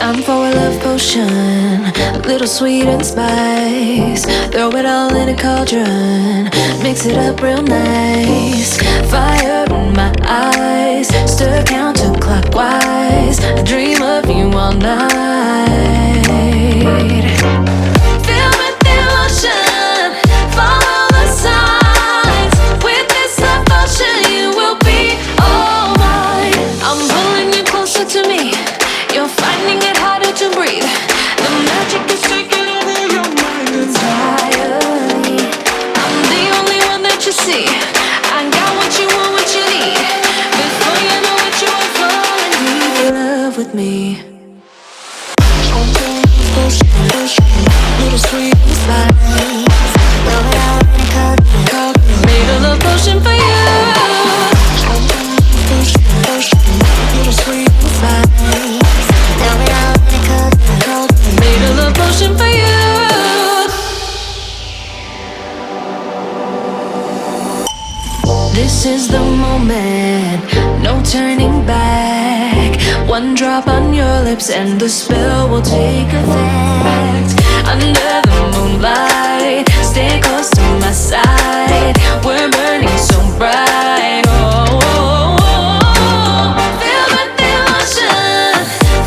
Time for a love potion, little sweet and spice. Throw it all in a cauldron, mix it up real nice. Fire in my eyes, stir counterclockwise. I dream of you all night. Feel with devotion, follow the signs. With this devotion, you will be all mine. I'm pulling you closer to me. You're finding it harder to breathe. The magic is taking over your mind entirely. I'm the only one that you see. I got what you want, what you need. Before you know what you are falling deep in love with me. Little sweet spice. Made a love potion for you. Little sweet spice. Made a love potion for you. This is the moment, no turning back. One drop on your lips and the spell will take effect. Under the moonlight, stay close to my side. We're burning so bright. Oh, oh, oh. Feel the devotion,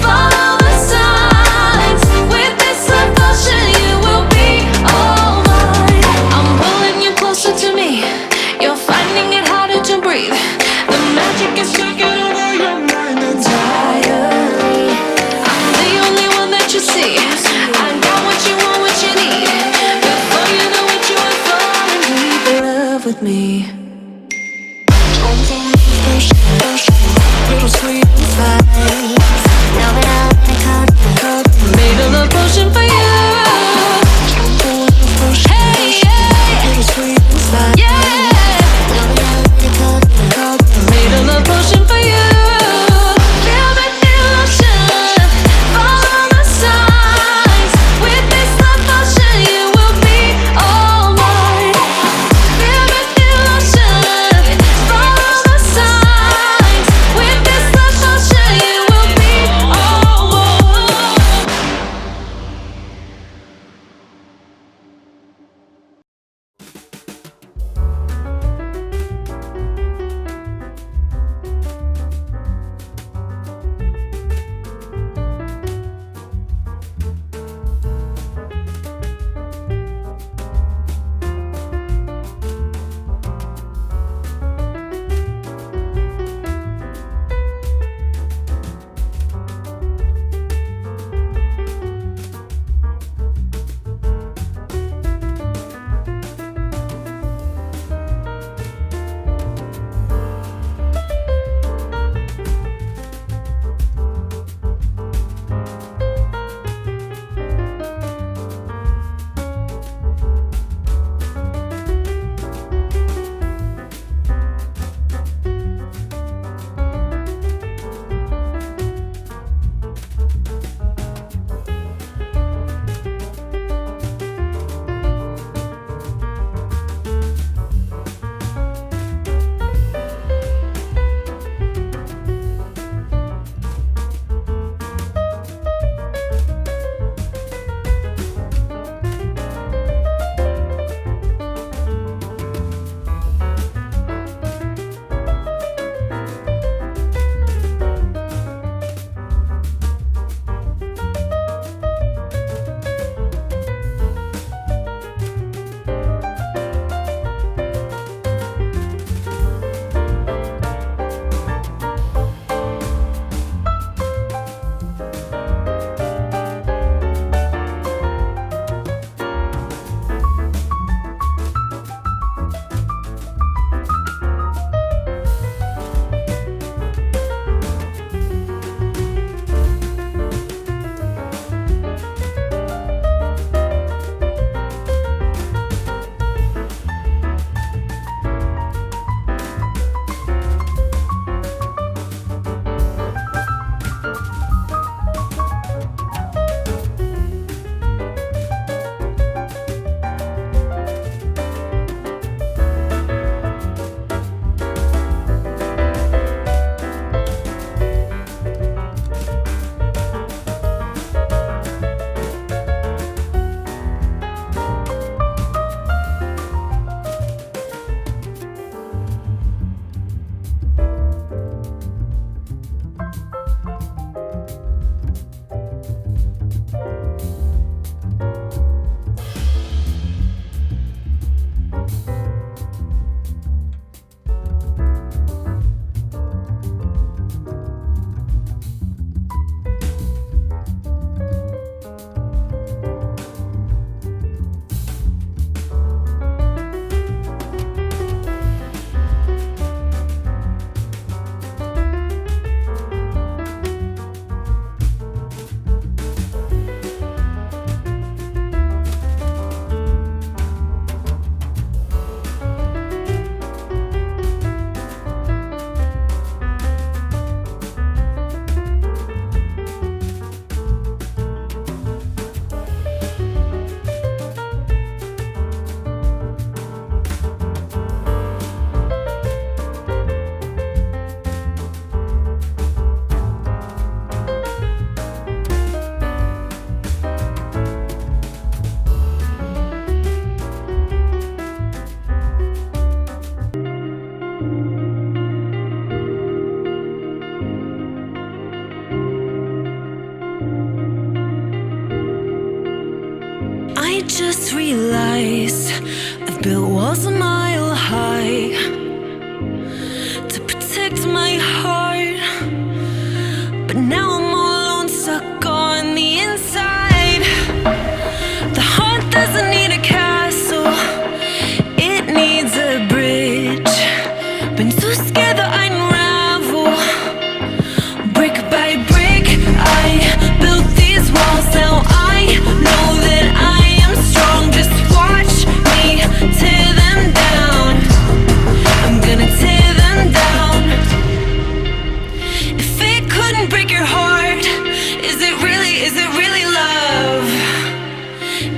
follow the signs. With this devotion, you will be all mine. I'm pulling you closer to me. You're finding it harder to breathe. The magic is taking over your mind entirely. I'm the only one that you see. I got what you want, what you need. Before you know what you are falling deep in love with me. Little sweet spice. Made a love potion for you. Hey, yeah. Little sweet spice. Yeah. Made a love potion for you. Feel the devotion, follow the signs. With this love potion, you will be all mine. Feel the devotion, follow the signs. With this love just realized I've built walls a mile high to protect my heart, but now I'm all alone, stuck on the inside. The heart doesn't need a castle, it needs a bridge. Been too scared that I'd unravel. Brick by brick, I built these walls. Now I know that I am strong. Just watch me tear them down. I'm gonna tear them down. If it couldn't break your heart, is it really love?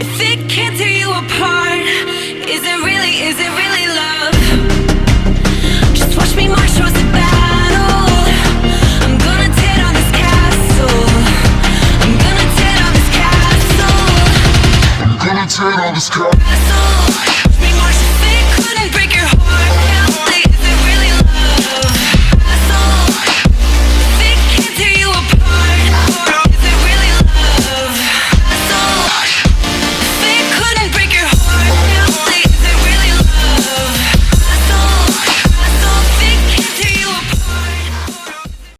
If it can't tear you apart, is it really love? Just watch me march towards the battle. I'm gonna tear down this castle. I'm gonna tear down this castle. I'm gonna tear down this castle.